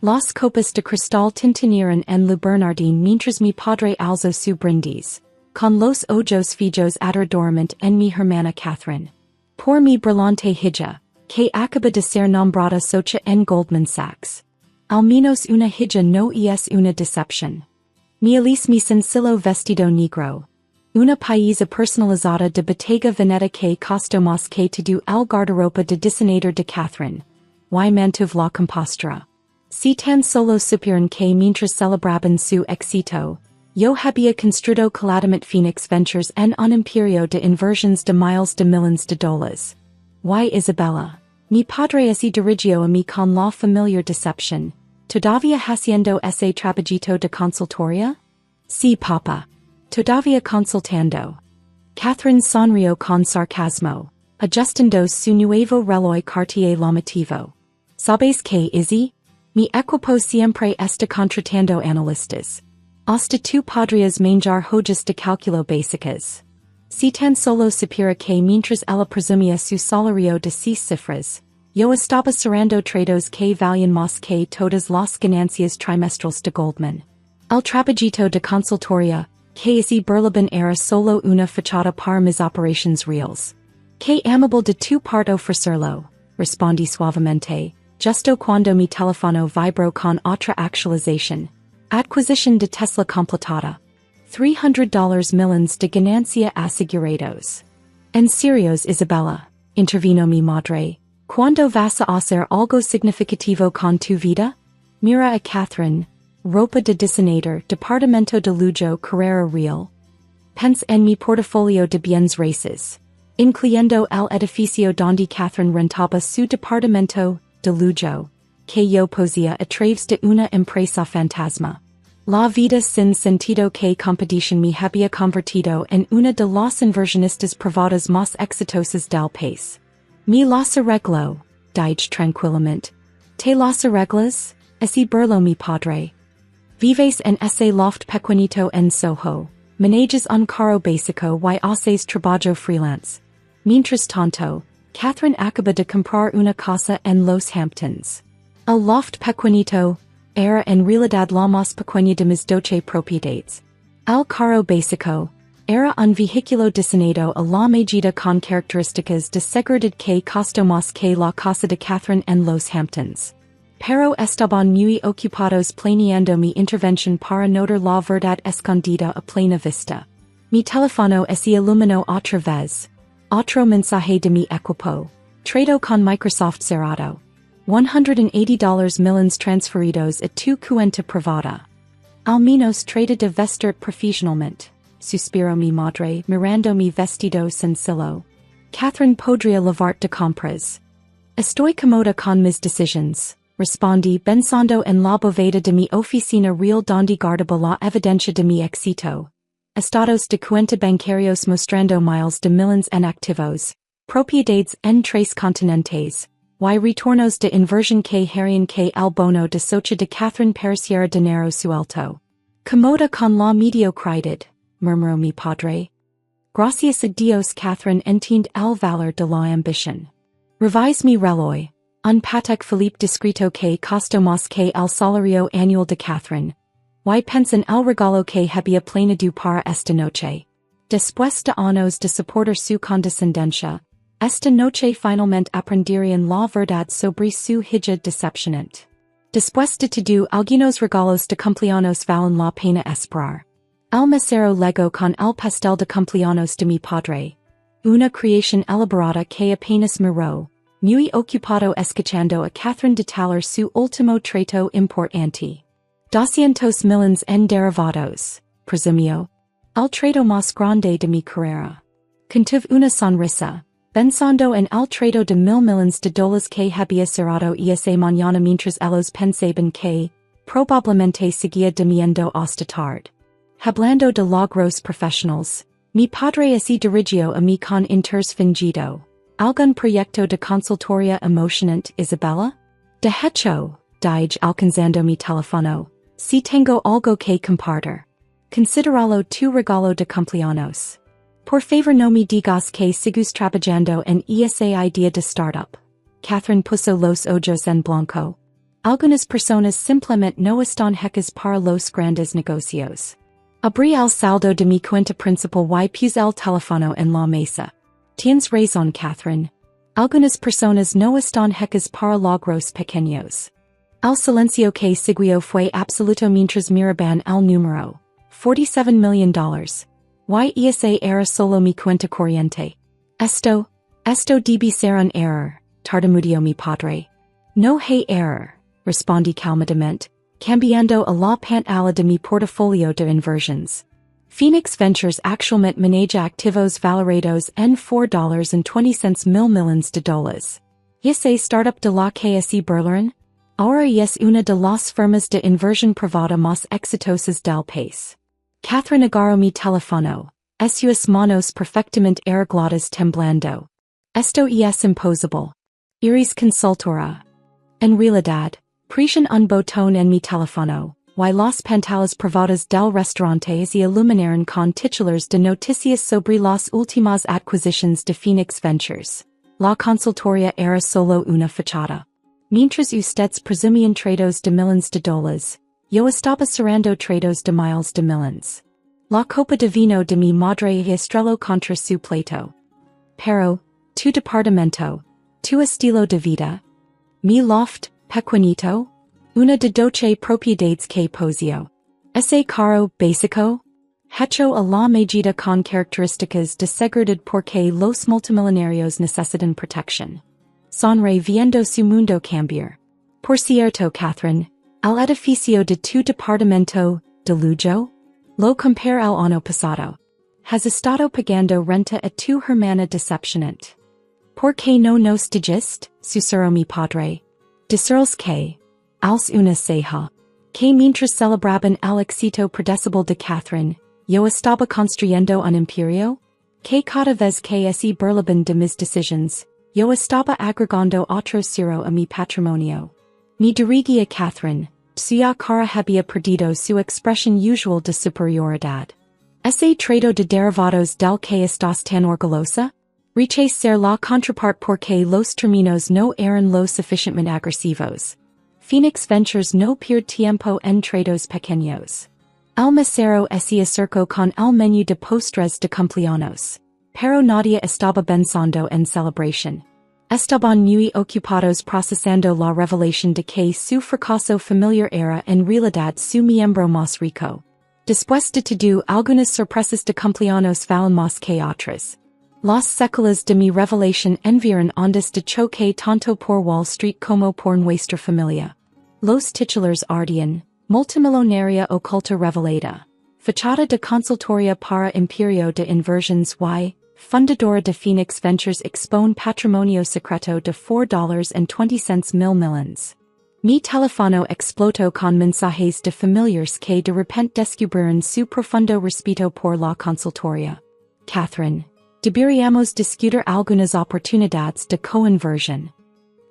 Las copas de cristal tintinieran en lu Bernardine mientras mi padre alzo su brindis, con los ojos fijos adoradoramente en mi hermana Catherine. Por mi brillante hija, que acaba de ser nombrada socia en Goldman Sachs. Al menos una hija no es una decepción. Mi elis mi sencillo vestido negro. Una paisa personalizada de Bottega Veneta que costó más que todo el guardarropa de diseñador de Catherine. Y mantuve la compostura. Si tan solo supieran que mientras celebraban su éxito, yo había construido caladamente Phoenix Ventures en un imperio de inversiones de miles de millones de dólares. Y Isabella, mi padre así dirigió a mí con la familiar decepción, ¿todavía haciendo ese trabajito de consultoria? Sí, papá. Todavía consultando. Catherine sonrió con sarcasmo, ajustando su nuevo reloj Cartier llamativo. ¿Sabes qué, Izzy? Mi equipo siempre está contratando analistas. Hasta tú podrías manjar hojas de cálculo básicas. Si tan solo supiera que mientras ella presumía su salario de 6 cifras, yo estaba cerrando tratos que valían más que todas las ganancias trimestrales de Goldman. El trabajito de consultoria, que así Berlaban era solo una fachada para mis operations reales. Que amable de tu parte ofrecerlo, respondí suavemente, justo cuando mi teléfono vibró con otra actualización. Adquisición de Tesla completada. $300 millones de ganancia asegurados. En serios, Isabella, intervino mi madre, ¿cuándo vas a hacer algo significativo con tu vida? Mira a Catherine. Ropa de diseñador, departamento de lujo, carrera real. Pense en mi portafolio de bienes raíces, incluyendo el edificio donde Catherine rentaba su departamento de lujo, que yo poseía a través de una empresa fantasma. La vida sin sentido que competition me había convertido en una de las inversionistas privadas más exitosas del país. Me las arreglo, dije tranquilamente. ¿Te las arreglas? Así burló mi padre. Vives en ese loft pequeñito en Soho, manejas un carro básico y haces trabajo freelance. Mientras tanto, Catherine acaba de comprar una casa en Los Hamptons. El loft pequeñito era en realidad la más pequeña de mis 12 propiedades. El carro básico era un vehículo diseñado a la medida con características de seguridad que costó más que la casa de Catherine en Los Hamptons. Pero estaban muy ocupados planeando mi intervención para notar la verdad escondida a plena vista. Mi teléfono se iluminó otra vez. Otro mensaje de mi equipo. Trato con Microsoft cerrado. $180 millones transferidos a tu cuenta privada. Al menos trata de vestir profesionalmente. Suspiró mi madre mirando mi vestido sencillo. Catherine podría llevarte de compras. Estoy cómoda con mis decisiones. Respondí pensando en la bóveda de mi oficina real donde guardaba la evidencia de mi éxito. Estados de cuenta bancarios mostrando miles de millones en activos, propiedades en 3 continentes, y retornos de inversión que harían que el bono de socia de Catherine pareciera dinero suelto. Cómoda con la mediocridad, murmuró mi padre. Gracias a Dios Catherine entiende el valor de la ambición. Revise mi reloj. Un Patek Philippe discreto que costó más que el salario anual de Catherine. Y pensan el regalo que había planeado para esta noche. Después de años de soportar su condescendencia, esta noche finalmente aprenderían la verdad sobre su hija decepcionante. Después de todo algunos regalos de cumpleaños valen la pena esperar. El mesero legó con el pastel de cumpleaños de mi padre. Una creación elaborada que apenas miró. Muy ocupado escuchando a Catherine detallar su último trato importante. $200 millones en derivados, presumió. El trato más grande de mi carrera. Contuve una sonrisa, pensando en el trato de $1,000 millones que había cerrado esa mañana mientras ellos pensaban que, probablemente seguía durmiendo hasta tarde. Hablando de logros profesionales, mi padre así dirigió a mí con interés fingido. ¿Algún proyecto de consultoria emocionante, Isabella? De hecho, dije alcanzando mi teléfono, si tengo algo que compartir. Consideralo tu regalo de cumpleaños. Por favor no me digas que sigues trabajando en esa idea de startup. Catherine puso los ojos en blanco. Algunas personas simplemente no están hechas para los grandes negocios. Abrí el saldo de mi cuenta principal y puse el teléfono en la mesa. Tienes razón, Catherine. Algunas personas no están hechas para logros pequeños. El silencio que siguió fue absoluto mientras miraban el número. $47 million. Y esa era solo mi cuenta corriente. Esto debe ser un error, tartamudeó mi padre. No hay error, respondí calmadamente, cambiando a la pantalla de mi portafolio de inversions. Phoenix Ventures actualmente maneja activos valorados en $4.20 mil millones de dólares. Esa startup de la que es Berlin, ahora es una de las firmas de inversión privada más exitosas del país. Catherine agarró mi teléfono, sus manos perfectamente arregladas temblando. Esto es imposible. Iris consultora. En realidad, presion un botón en mi teléfono, y las pantallas privadas del restaurante se iluminaron con titulares de noticias sobre las últimas adquisiciones de Phoenix Ventures. La consultoría era solo una fachada. Mientras ustedes presumían tratos de millones de dólares, yo estaba cerrando tratos de miles de millones. La copa de vino de mi madre estrelló contra su plato. Pero, tu departamento, tu estilo de vida, mi loft, pequeñito, una de 12 propiedades que poseo. Ese caro básico, hecho a la medida con características de seguridad porque los multimillonarios necesitan protección. Sonre viendo su mundo cambiar. Por cierto, Catherine, el edificio de tu departamento, de lujo, lo compré el año pasado. Has estado pagando renta a tu hermana decepcionante. ¿Por qué no nos dijiste? Susurró mi padre. Decirles que, als una ceja, que mientras celebraban el éxito predecible de Catherine, yo estaba construyendo un imperio? Que cada vez que se burlaban de mis decisiones, yo estaba agregando otro cero a mi patrimonio. Me dirigí a Catherine, suya cara había perdido su expresión usual de superioridad. Ese trato de derivados del que estás tan orgullosa? Riche ser la contraparte porque los términos no eran lo suficientemente agresivos. Phoenix Ventures no pierde tiempo en tratos pequeños. El mesero se acercó con el menú de postres de cumpleaños. Pero nadie estaba pensando en celebración. Estaban muy ocupados procesando la revelación de que su fracaso familiar era en realidad su miembro más rico. Después de todo, algunas sorpresas de cumpleaños valen más que otras. Las secuelas de mi revelación enviaron ondas de choque tanto por Wall Street como por nuestra familia. Los titulares ardían, multimillonaria oculta revelada. Fachada de consultoria para imperio de inversions y, fundadora de Phoenix Ventures expone patrimonio secreto de $4.20 mil millones. Mi teléfono explotó con mensajes de familiares que de repente descubrieron su profundo respeto por la consultoria. Catherine, deberíamos discutir algunas oportunidades de coinversión.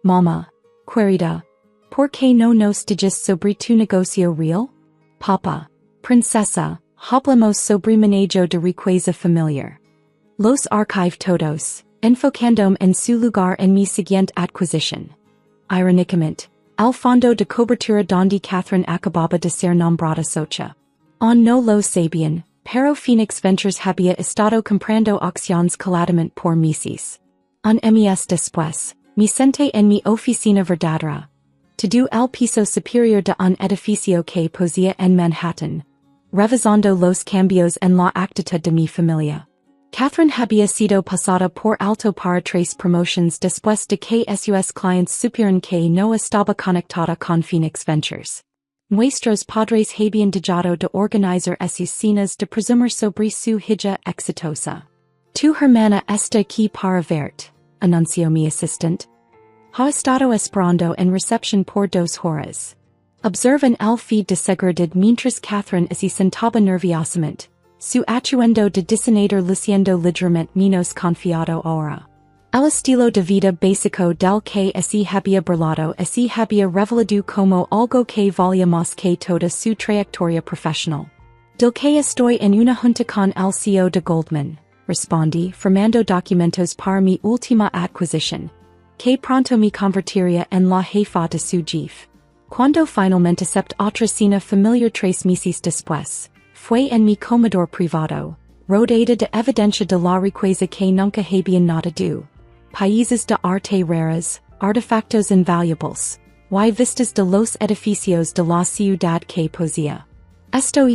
Mamá, querida, ¿por qué no nos dices sobre tu negocio real? Papá, princesa, hablemos sobre manejo de riqueza familiar. Los archive todos, enfocándome en su lugar en mi siguiente adquisición. Irónicamente, el fondo de cobertura donde Catherine acababa de ser nombrada socia. No lo sabían, pero Phoenix Ventures había estado comprando acciones claramente por meses. Un mes después, me senté en mi oficina verdadera. Todo el piso superior de un edificio que posía en Manhattan, revisando los cambios en la actitud de mi familia. Catherine había sido pasada por alto para 3 promotions después de que sus clientes supieron que no estaba conectada con Phoenix Ventures. Nuestros padres habían dejado de organizar esas cenas de presumir sobre su hija exitosa. Tu hermana está aquí para verte, anunció mi asistente. Ha estado esperando en recepción por 2 horas. Observan el feed de seguridad mientras Catherine se sentaba nerviosamente. Su atuendo de diseñador luciendo ligeramente menos confiado ahora. El estilo de vida básico del que se había burlado se había revelado como algo que valía más que toda su trayectoria profesional. Del que estoy en una junta con el CEO de Goldman, respondí, firmando documentos para mi última adquisición, que pronto me convertiría en la jefa de su jefe. Cuando finalmente acepté otra cena familiar 3 meses después, fue en mi comedor privado, rodeada de evidencia de la riqueza que nunca habían notado. Países de arte raras, artefactos invaluables, y vistas de los edificios de la ciudad que poseía. Esto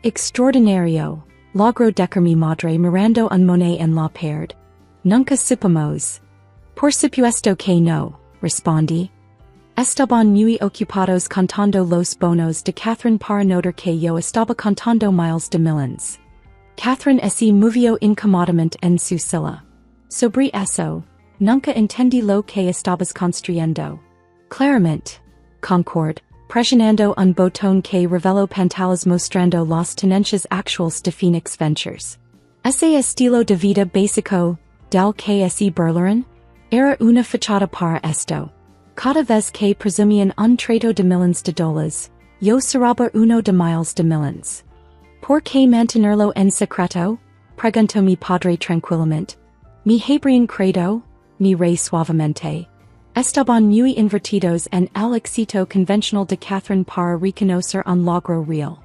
extraordinario, logró decir mi madre mirando un moneda en la pared. Nunca supimos. Por supuesto que no, respondí. Estaban muy ocupados contando los bonos de Catherine para notar que yo estaba contando miles de millions. Catherine se movió incómodamente en su silla. Sobre eso, nunca entendí lo que estabas construyendo. Claramente. Concord, presionando un botón que reveló pantallas mostrando las tenencias actuales de Phoenix Ventures. Ese estilo de vida básico, del que se burlaron, era una fachada para esto. Cada vez que presumían un trato de millones de dólares, yo cerraba uno de miles de millions. ¿Por qué mantenerlo en secreto? Preguntó mi padre tranquilamente. Mi habrían credo, miré suavemente. Estaban muy invertidos en el éxito convencional de Catherine para reconocer un logro real.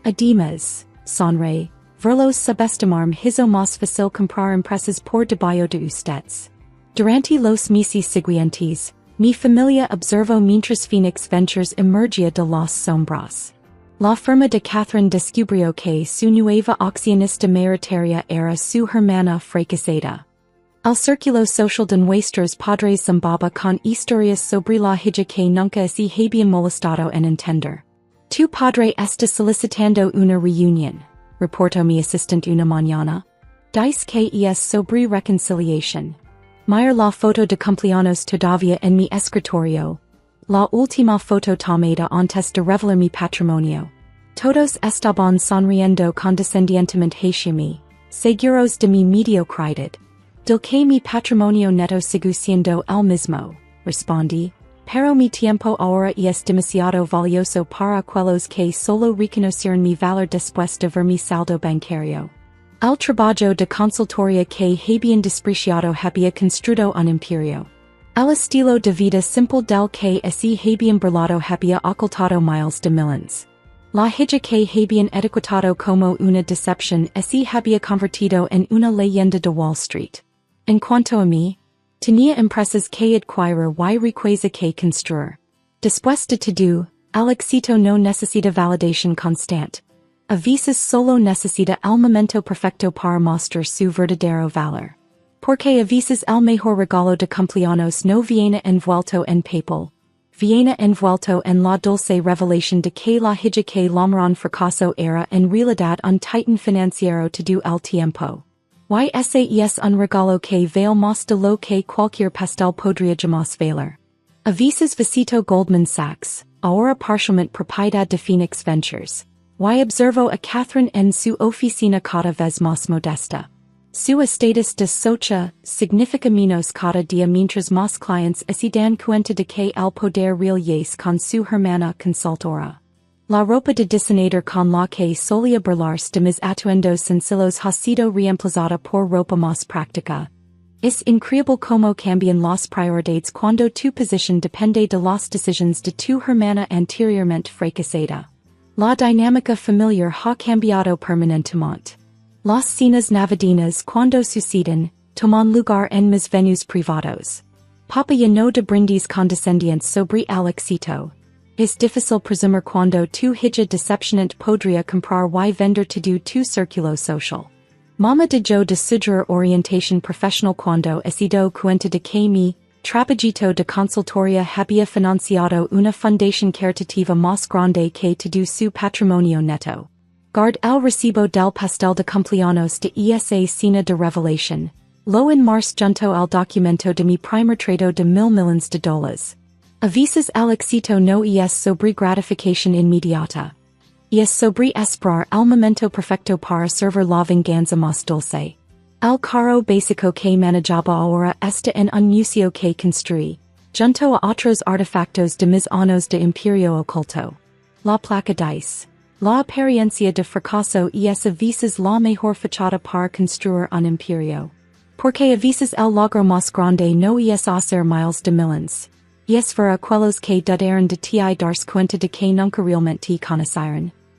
Además, sonreí, verlos subestimar hizo más fácil comprar empresas por debajo de ustedes. Durante los meses siguientes, mi familia observó mientras Phoenix Ventures emergía de las sombras. La firma de Catherine descubrió que su nueva accionista mayoritaria era su hermana fracasada. El círculo social de nuestros padres zumbaba con historias sobre la hija que nunca se habían molestado en entender. Tu padre está solicitando una reunión, reportó mi asistente una mañana. Dice que es sobre reconciliación. Mira la foto de cumpleaños todavía en mi escritorio. La última foto tomada antes de revelar mi patrimonio. Todos estaban sonriendo condescendientemente hacia mí, seguros de mi mediocridad. Del que mi patrimonio neto sigue siendo el mismo, respondí, pero mi tiempo ahora es demasiado valioso para aquellos que solo reconocieron mi valor después de ver mi saldo bancario. El trabajo de consultoría que habían despreciado había construido un imperio. El estilo de vida simple del que se habían burlado había ocultado miles de millions. La hija que habían etiquetado como una decepción se había convertido en una leyenda de Wall Street. En cuanto a mí, tenía empresas que adquirir y riqueza que construir. Después de todo, el éxito no necesita validación constante. A veces solo necesita el momento perfecto para mostrar su verdadero valor. Porque a veces el mejor regalo de cumpleaños no viene envuelto en papel, viene envuelto en la dulce revelación de que la hija que llamaron fracaso era en realidad un titan financiero todo el tiempo. Ese es un regalo que vale más de lo que cualquier pastel podría jamás valer. A veces visito Goldman Sachs, ahora parcialmente propiedad de Phoenix Ventures. Y observo a Catherine en su oficina cada vez más modesta. Su estatus de socia significa menos cada día mientras más clientes se dan cuenta de que el poder real es con su hermana consultora. La ropa de diseñador con la que solía burlarse de mis atuendos sencillos ha sido reemplazada por ropa más práctica. Es increíble cómo cambian las prioridades cuando tu posición depende de las decisiones de tu hermana anteriormente fracasada. La dinámica familiar ha cambiado permanentemente. Las cenas navideñas cuando suceden, toman lugar en mis venues privados. Papá ya no de brindis condescendientes sobre el éxito. Es difícil presumir cuando tu hija decepcionante podría comprar y vender todo tu círculo social. Mama de yo de sugerir orientación profesional cuando he sido cuenta de que mi trabajito de consultoría había financiado una fundación caritativa más grande que todo su patrimonio neto. Guard el recibo del pastel de cumpleaños de esa cena de revelación. Lo en marzo junto al documento de mi primer trato de $1,000,000,000 de dólares. A veces el éxito no es sobre gratificación inmediata. Es sobre esperar el momento perfecto para servir la venganza más dulce. El carro básico que manejaba ahora está en un museo que construí, junto a otros artefactos de mis años de imperio oculto. La placa dice, la apariencia de fracaso es a veces la mejor fachada para construir un imperio. Porque a veces el logro más grande no es hacer miles de millions. Yes, ver aquellos que dudaron de ti dars cuenta de que nunca realmente conocieron.